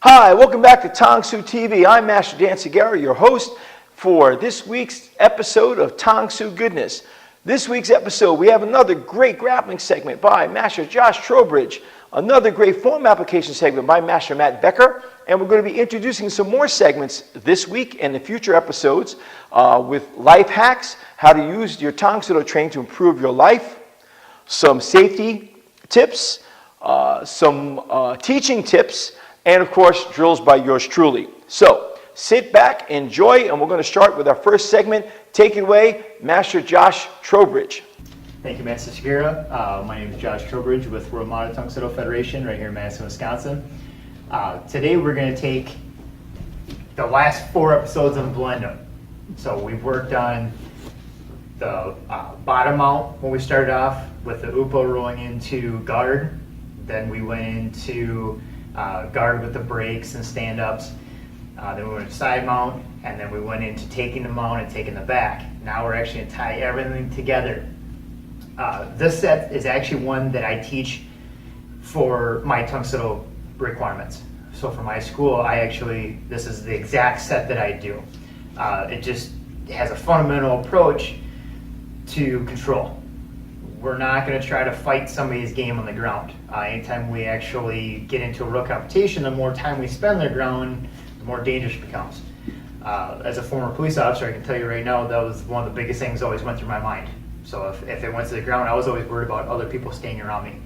Hi, welcome back to Tstv. I'm Master Dan Segura, your host for this week's episode of Tong Goodness. This week's episode, we have another great grappling segment by Master Josh Trowbridge, another great form application segment by Master Matt Becker, and we're going to be introducing some more segments this week and in future episodes with life hacks, how to use your Tong Soo Do training to improve your life, some safety tips, some teaching tips, and of course, drills by yours truly. So, sit back, enjoy, and we're going to start with our first segment. Take it away, Master Josh Trowbridge. Thank you, Master Segura. My name is Josh Trowbridge with World Modern Tong Soo Do Federation right here in Madison, Wisconsin. Today we're going to take the last 4 episodes and blend them. So we've worked on the bottom mount when we started off with the Upo rolling into guard. Then we went into guard with the breaks and stand-ups. Then we went to side mount, and then we went into taking the mount and taking the back. Now we're actually going to tie everything together. This set is actually one that I teach for my Tong Soo Do requirements. So for my school, this is the exact set that I do. It just has a fundamental approach to control. We're not going to try to fight somebody's game on the ground. Anytime we actually get into a real competition, the more time we spend on the ground, the more dangerous it becomes. As a former police officer, I can tell you right now, that was one of the biggest things that always went through my mind. So if it went to the ground, I was always worried about other people staying around me.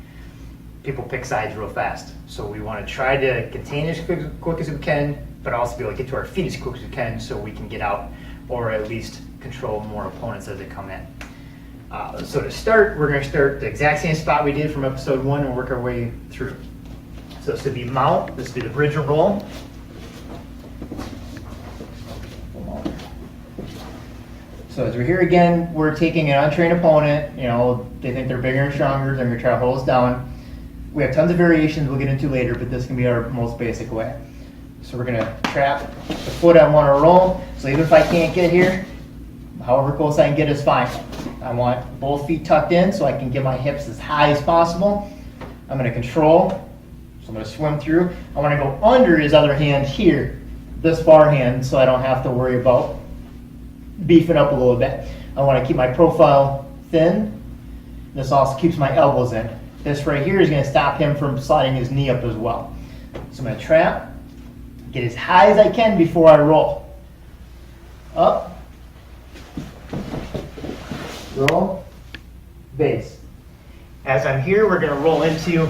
People pick sides real fast. So we want to try to contain as quick as we can, but also be able to get to our feet as quick as we can so we can get out, or at least control more opponents as they come in. So to start, we're going to start the exact same spot we did from episode 1 and work our way through. So this would be mount, this would be the bridge and roll. So as we're here again, we're taking an untrained opponent. You know, they think they're bigger and stronger, they're going to try to hold us down. We have tons of variations we'll get into later, but this can be our most basic way. So we're going to trap the foot I want to roll. So even if I can't get here, however close I can get is fine. I want both feet tucked in so I can get my hips as high as possible. I'm going to control, so I'm going to swim through. I want to go under his other hand here, this far hand, so I don't have to worry about beefing up a little bit. I want to keep my profile thin. This also keeps my elbows in. This right here is going to stop him from sliding his knee up as well. So I'm going to trap, get as high as I can before I roll. Up. Roll, base. As I'm here, we're going to roll into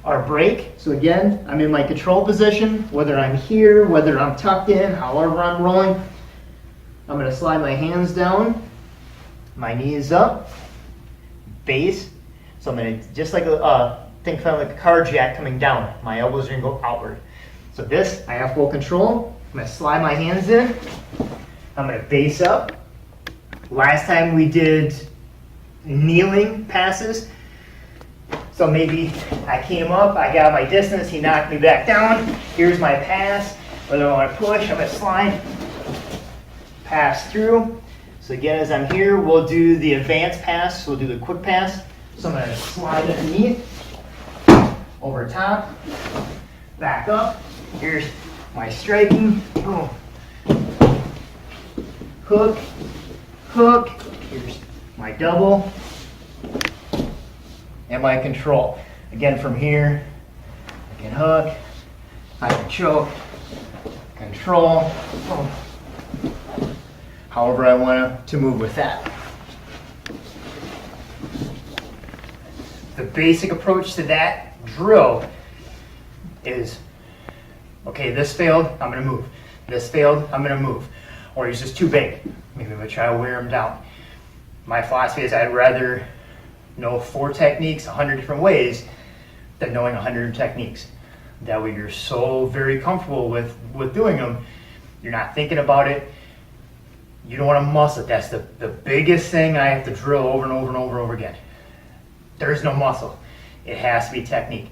our break. So again, I'm in my control position, whether I'm here, whether I'm tucked in, however I'm rolling. I'm going to slide my hands down, my knees up, base. So I'm going to, just like think kind of like a car jack coming down, my elbows are going to go outward. So this, I have full control. I'm going to slide my hands in. I'm going to base up. Last time we did kneeling passes, so maybe I came up, I got my distance, he knocked me back down. Here's my pass. Whether I want to push, I'm going to slide, pass through. So again, as I'm here, we'll do the advanced pass, we'll do the quick pass. So I'm going to slide underneath, over top, back up. Here's my striking, boom, hook, hook, here's my double, and my control. Again, from here, I can hook, I can choke, control, however I want to move with that. The basic approach to that drill is, okay, this failed, I'm going to move. This failed, I'm going to move. Or he's just too big. Maybe I'm going to try to wear him down. My philosophy is I'd rather know 4 techniques 100 different ways than knowing 100 techniques. That way you're so very comfortable with doing them. You're not thinking about it. You don't want to muscle it. That's the biggest thing I have to drill over and over and over and over again. There's no muscle. It has to be technique.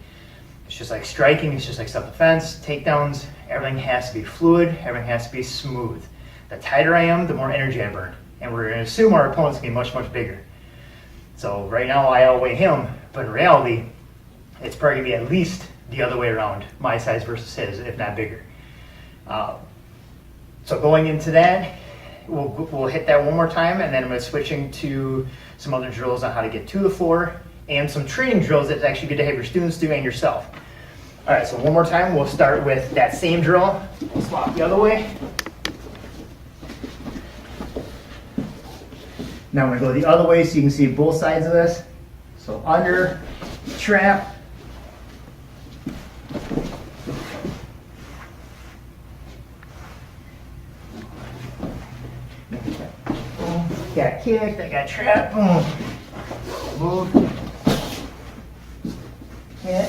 It's just like striking. It's just like self-defense, takedowns. Everything has to be fluid. Everything has to be smooth. The tighter I am, the more energy I burn. And we're going to assume our opponent's going to be much, much bigger. So right now I outweigh him, but in reality, it's probably going to be at least the other way around, my size versus his, if not bigger. So going into that, we'll hit that one more time, and then I'm going to switch into some other drills on how to get to the floor and some training drills that's actually good to have your students do and yourself. All right, so one more time, we'll start with that same drill. We'll swap the other way. Now I'm going to go the other way so you can see both sides of this. So under, trap. Got kicked, I got trapped, boom. Move. Hit.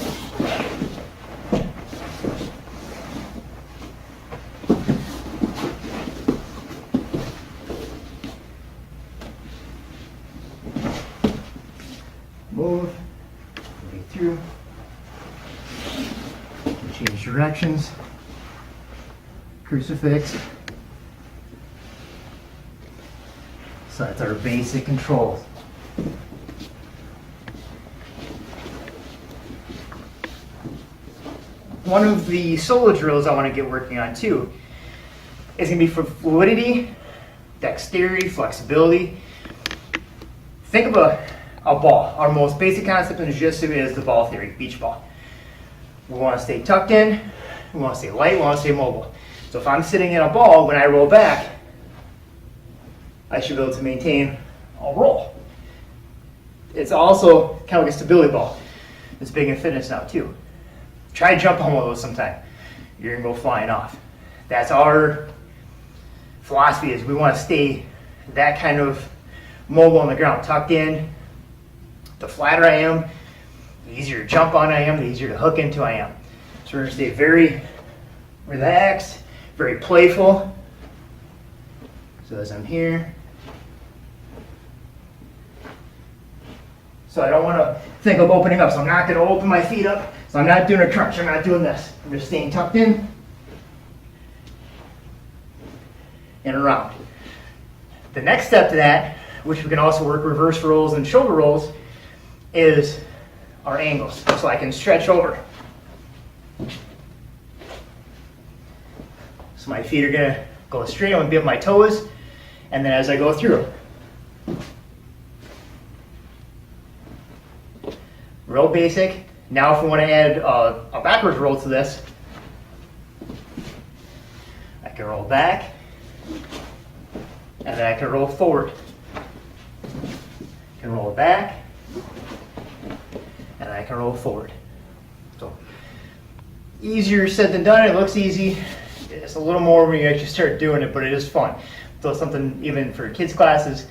Move. Moving through. Change directions. Crucifix. So that's our basic controls. One of the solo drills I want to get working on too is going to be for fluidity, dexterity, flexibility. Think of a ball. Our most basic concept in jiu-jitsu is the ball theory, beach ball. We want to stay tucked in, we want to stay light, we want to stay mobile. So if I'm sitting in a ball, when I roll back, I should be able to maintain a roll. It's also kind of like a stability ball. It's big in fitness now too. Try to jump on one of those sometime. You're gonna go flying off. That's our philosophy, is we want to stay that kind of mobile on the ground, tucked in. The flatter I am, the easier to jump on I am, the easier to hook into I am. So we're gonna stay very relaxed, very playful. So as I'm here, so I don't want to think of opening up, so I'm not going to open my feet up, so I'm not doing a crunch, I'm not doing this. I'm just staying tucked in and around. The next step to that, which we can also work reverse rolls and shoulder rolls, is our angles. So I can stretch over. So my feet are going to go straight, I'm going to be up my toes. And then as I go through, real basic. Now if we want to add a backwards roll to this, I can roll back, and then I can roll forward. I can roll back, and I can roll forward. So easier said than done. It looks easy. It's a little more when you actually start doing it, but it is fun. So it's something even for kids' classes,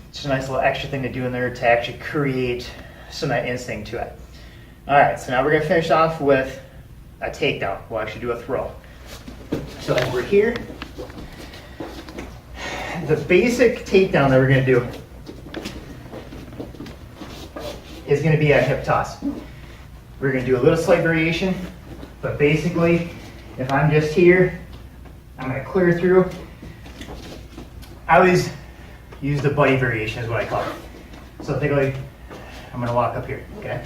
it's just a nice little extra thing to do in there to actually create some of that instinct to it. All right, so now we're gonna finish off with a takedown. We'll actually do a throw. So as we're here, the basic takedown that we're gonna do is gonna be a hip toss. We're gonna do a little slight variation, but basically, if I'm just here, I'm gonna clear through. I always use the buddy variation is what I call it. So think like, I'm gonna walk up here, okay?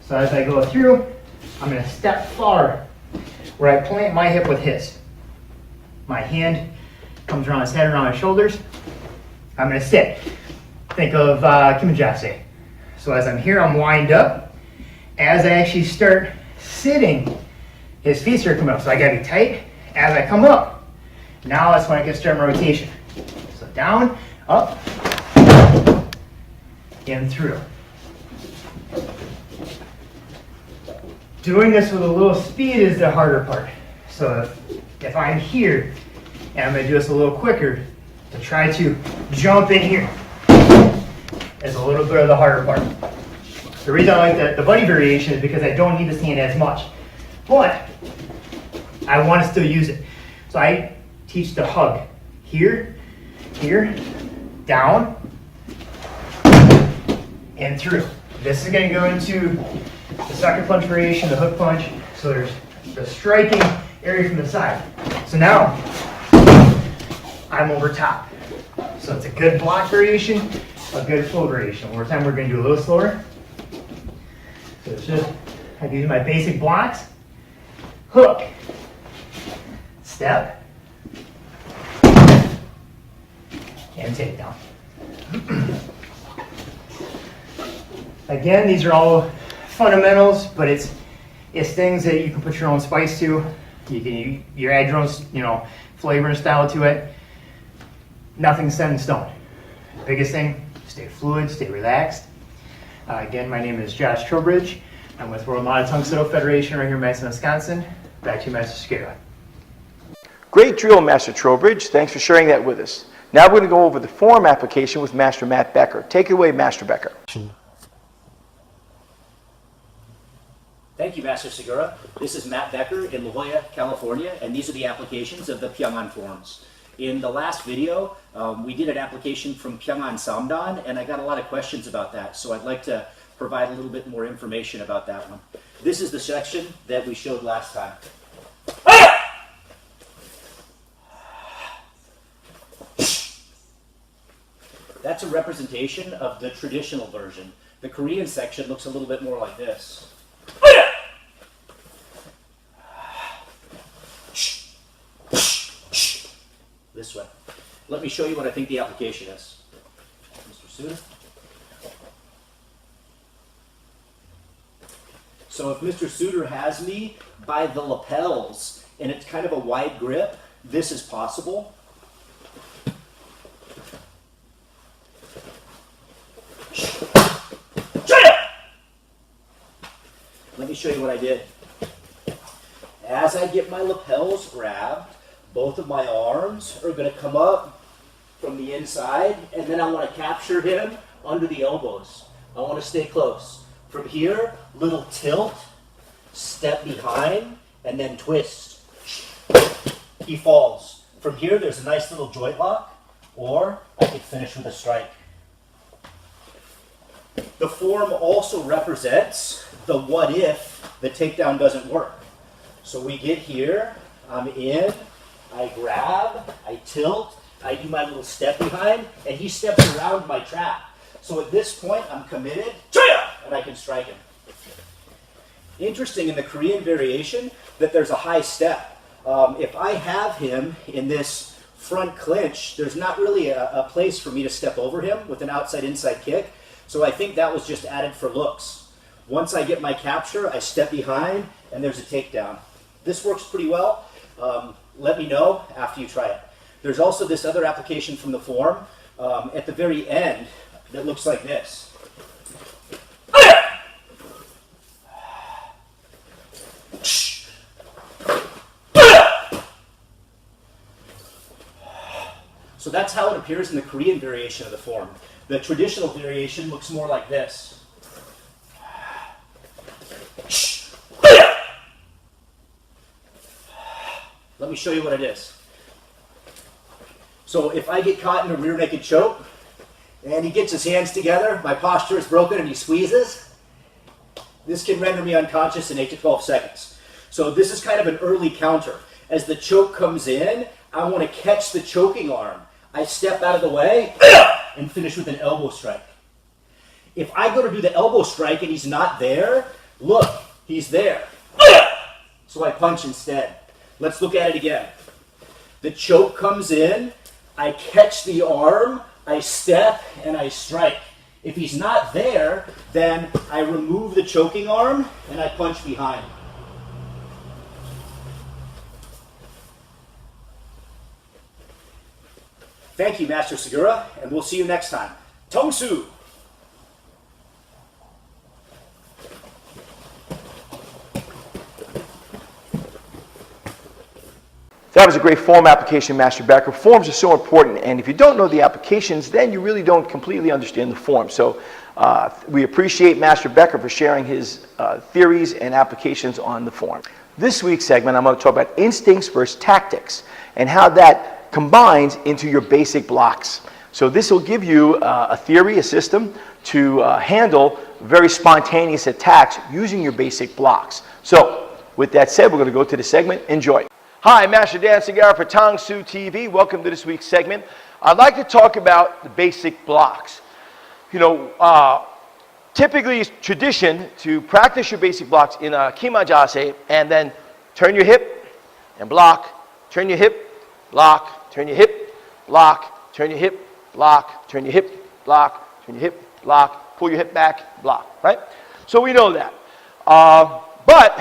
So as I go through, I'm gonna step forward where I plant my hip with his. My hand comes around his head, around his shoulders. I'm gonna sit. Think of kimijase. So as I'm here, I'm wind up. As I actually start sitting, his feet start coming up. So I gotta be tight. As I come up, now that's when I can start my rotation. So down, up, and through. Doing this with a little speed is the harder part. So if I'm here, and I'm gonna do this a little quicker, to try to jump in here is a little bit of the harder part. The reason I like the buddy variation is because I don't need to stand as much, but I want to still use it. So I teach the hug here, here, down, and through. This is going to go into the sucker punch variation, the hook punch. So there's the striking area from the side. So now I'm over top. So it's a good block variation, a good flow variation. One more time, we're going to do a little slower. So it's just I do my basic blocks. Hook, step, and takedown. Again, these are all fundamentals, but it's things that you can put your own spice to. You add your own, flavor and style to it. Nothing's set in stone. Biggest thing, stay fluid, stay relaxed. Again, my name is Josh Trowbridge. I'm with World Modern Tongue Saddle Federation right here in Madison, Wisconsin. Back to you, Master Skira. Great drill, Master Trowbridge. Thanks for sharing that with us. Now we're going to go over the form application with Master Matt Becker. Take it away, Master Becker. Thank you, Master Segura. This is Matt Becker in La Jolla, California, and these are the applications of the Pyongan forms. In the last video, we did an application from Pyongan Samdan, and I got a lot of questions about that, so I'd like to provide a little bit more information about that one. This is the section that we showed last time. That's a representation of the traditional version. The Korean section looks a little bit more like this. This way. Let me show you what I think the application is. Mr. Suter. So if Mr. Suter has me by the lapels and it's kind of a wide grip, this is possible. Let me show you what I did. As I get my lapels grabbed, both of my arms are going to come up from the inside, and then I want to capture him under the elbows. I want to stay close. From here, little tilt, step behind, and then twist. He falls. From here, there's a nice little joint lock, or I could finish with a strike. The form also represents the what if the takedown doesn't work. So we get here, I'm in, I grab, I tilt, I do my little step behind, and he steps around my trap. So at this point, I'm committed, and I can strike him. Interesting in the Korean variation that there's a high step. If I have him in this front clinch, there's not really a place for me to step over him with an outside-inside kick. So I think that was just added for looks. Once I get my capture, I step behind, and there's a takedown. This works pretty well. Let me know after you try it. There's also this other application from the form at the very end that looks like this. So that's how it appears in the Korean variation of the form. The traditional variation looks more like this. Let me show you what it is. So if I get caught in a rear naked choke, and he gets his hands together, my posture is broken, and he squeezes, this can render me unconscious in 8 to 12 seconds. So this is kind of an early counter. As the choke comes in, I want to catch the choking arm. I step out of the way and finish with an elbow strike. If I go to do the elbow strike and he's not there, look, he's there. So I punch instead. Let's look at it again. The choke comes in, I catch the arm, I step, and I strike. If he's not there, then I remove the choking arm and I punch behind. Thank you, Master Segura, and we'll see you next time. Tongsu! That was a great form application, Master Becker. Forms are so important, and if you don't know the applications, then you really don't completely understand the form. So we appreciate Master Becker for sharing his theories and applications on the form. This week's segment, I'm going to talk about instincts versus tactics and how that combines into your basic blocks. So this will give you a theory, a system to handle very spontaneous attacks using your basic blocks. So with that said, we're going to go to the segment. Enjoy. Hi, Master Dan Segarra for Tstv. Welcome to this week's segment. I'd like to talk about the basic blocks. You know, typically it's tradition to practice your basic blocks in a kimajase and then turn your hip and block, turn your hip, block, turn your hip, block, turn your hip, block, turn your hip, block, turn your hip, block, pull your hip back, block, right? So we know that. But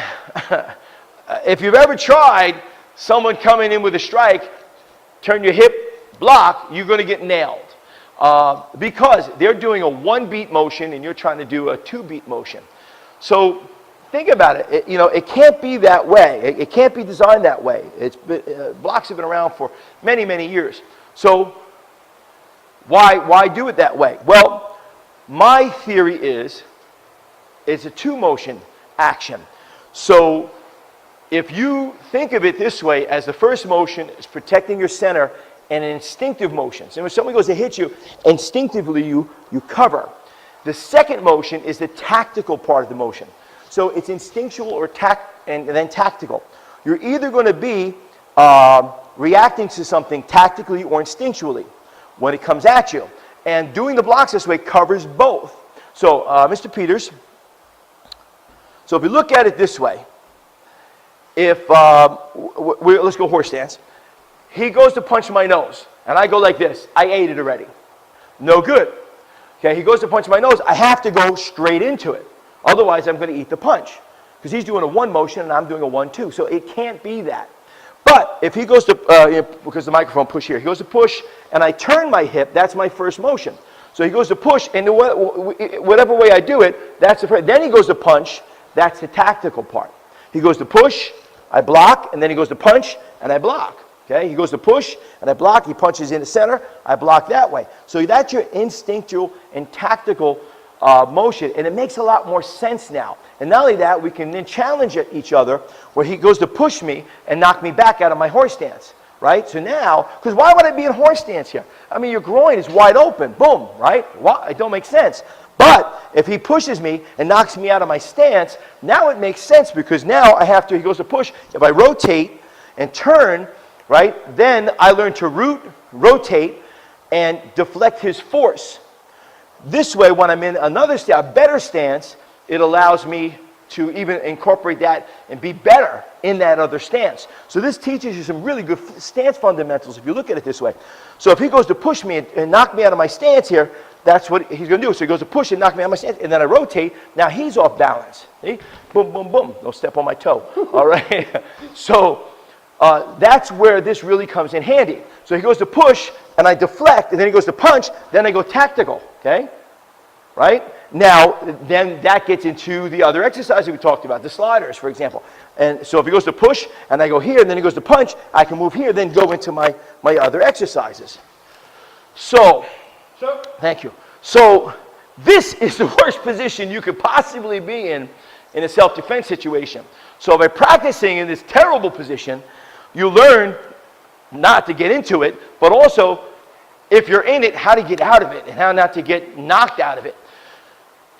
if you've ever tried someone coming in with a strike, turn your hip, block, you're going to get nailed. Because they're doing a 1-beat motion and you're trying to do a 2-beat motion. So think about it. It can't be that way. It can't be designed that way. Blocks have been around for many, many years. So why do it that way? Well, my theory is it's a 2-motion action. So if you think of it this way, as the first motion is protecting your center and an instinctive motion. So when somebody goes to hit you, instinctively you cover. The second motion is the tactical part of the motion. So it's instinctual or and then tactical. You're either going to be reacting to something tactically or instinctually when it comes at you. And doing the blocks this way covers both. So Mr. Peters, so if you look at it this way, if, let's go horse stance. He goes to punch my nose, and I go like this. I ate it already. No good. Okay, he goes to punch my nose. I have to go straight into it. Otherwise, I'm going to eat the punch. Because he's doing a 1 motion, and I'm doing a 1-2. So it can't be that. But if he goes to, because the microphone push here, he goes to push, and I turn my hip, that's my first motion. So he goes to push, and whatever way I do it, that's the first. Then he goes to punch, that's the tactical part. He goes to push, I block, and then he goes to punch, and I block. Okay, he goes to push, and I block. He punches in the center. I block that way. So that's your instinctual and tactical motion, and it makes a lot more sense now. And not only that, we can then challenge each other where he goes to push me and knock me back out of my horse stance, right? So now, because why would I be in horse stance here? I mean, your groin is wide open. Boom, right? Well, it don't make sense. But if he pushes me and knocks me out of my stance, now it makes sense because now he goes to push. If I rotate and turn, right, then I learn to rotate, and deflect his force. This way, when I'm in a better stance, it allows me to even incorporate that and be better in that other stance. So this teaches you some really good stance fundamentals if you look at it this way. So if he goes to push me and knock me out of my stance here, that's what he's going to do. So he goes to push and knock me out of my stance, and then I rotate. Now he's off balance. See? Boom, boom, boom. Don't step on my toe. All right? So that's where this really comes in handy. So he goes to push, and I deflect, and then he goes to punch, then I go tactical, okay? Right? Now, then that gets into the other exercises we talked about, the sliders, for example. And so if he goes to push, and I go here, and then he goes to punch, I can move here, then go into my other exercises. So, thank you. So this is the worst position you could possibly be in a self-defense situation. So by practicing in this terrible position, you learn not to get into it, but also, if you're in it, how to get out of it and how not to get knocked out of it.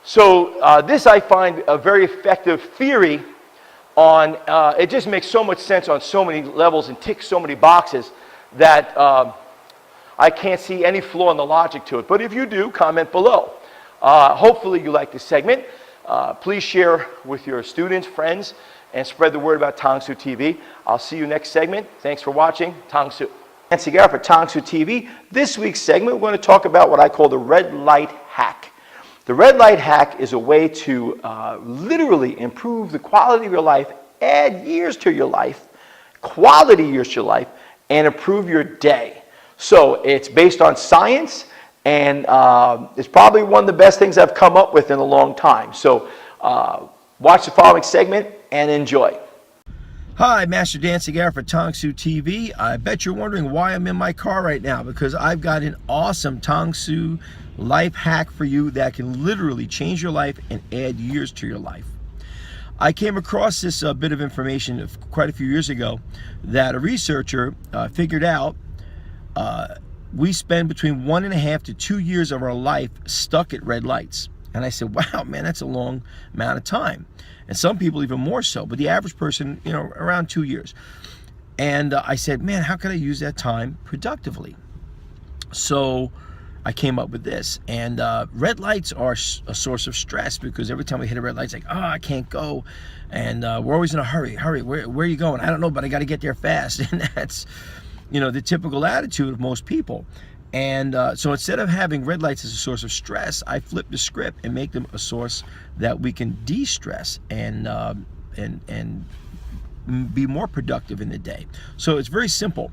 So this I find a very effective theory on, it just makes so much sense on so many levels and ticks so many boxes that I can't see any flaw in the logic to it. But if you do, comment below. Hopefully you like this segment. Please share with your students, friends, and spread the word about Tangsu TV. I'll see you next segment. Thanks for watching. Tangsu. And Cigar for Tangsu TV. This week's segment, we're going to talk about what I call the red light hack. The red light hack is a way to literally improve the quality of your life, add years to your life, quality years to your life, and improve your day. So it's based on science, and it's probably one of the best things I've come up with in a long time. So watch the following segment and enjoy. Hi, Master Dan Cigar for Tangsu TV. I bet you're wondering why I'm in my car right now, because I've got an awesome Tangsu life hack for you that can literally change your life and add years to your life. I came across this bit of information quite a few years ago that a researcher figured out we spend between 1.5 to 2 years of our life stuck at red lights. And I said, wow, man, that's a long amount of time. And some people even more so, but the average person, you know, around 2 years. And I said, man, how can I use that time productively? So I came up with this. And red lights are a source of stress, because every time we hit a red light, it's like, oh, I can't go. And we're always in a hurry. Where are you going? I don't know, but I got to get there fast. And that's, the typical attitude of most people. And so instead of having red lights as a source of stress, I flip the script and make them a source that we can de-stress and be more productive in the day. So it's very simple.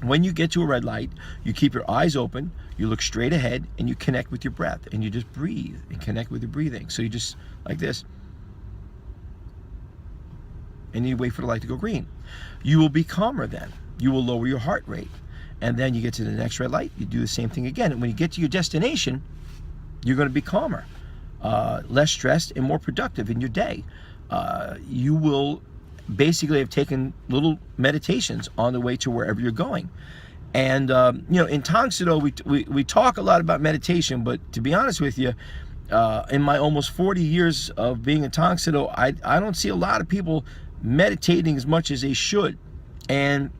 When you get to a red light, you keep your eyes open, you look straight ahead, and you connect with your breath, and you just breathe and connect with your breathing. So you just, like this, and you wait for the light to go green. You will be calmer then. You will lower your heart rate. And then you get to the next red light, you do the same thing again. And when you get to your destination, you're going to be calmer, less stressed, and more productive in your day. You will basically have taken little meditations on the way to wherever you're going. And in Tang Soo Do, we talk a lot about meditation, but to be honest with you, in my almost 40 years of being in Tang Soo Do, I don't see a lot of people meditating as much as they should. And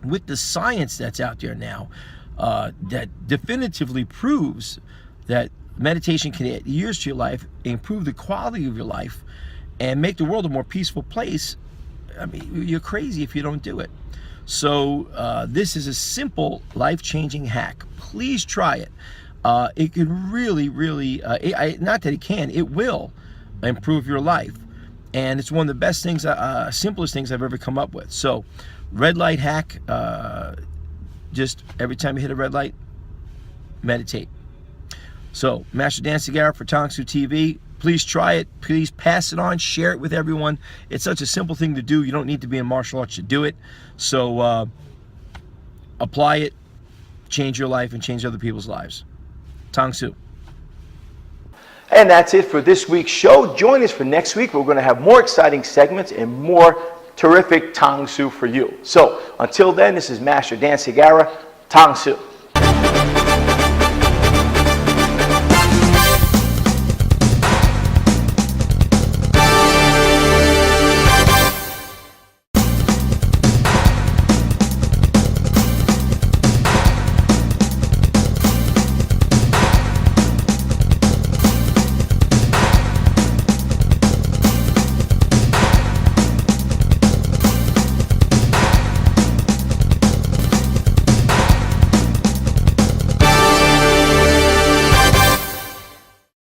with the science that's out there now, that definitively proves that meditation can add years to your life, improve the quality of your life, and make the world a more peaceful place, I mean, you're crazy if you don't do it. So this is a simple, life-changing hack. Please try it. It can really, really, not that it can, it will improve your life. And it's one of the best things, simplest things I've ever come up with. So, red light hack, just every time you hit a red light, meditate. So, Master Dan Segarra for Tang Soo TV. Please try it. Please pass it on. Share it with everyone. It's such a simple thing to do. You don't need to be in martial arts to do it. So, apply it, change your life, and change other people's lives. Tang Soo. And that's it for this week's show. Join us for next week. We're going to have more exciting segments and more terrific Tang Soo for you. So until then, this is Master Dan Segarra, Tang Soo.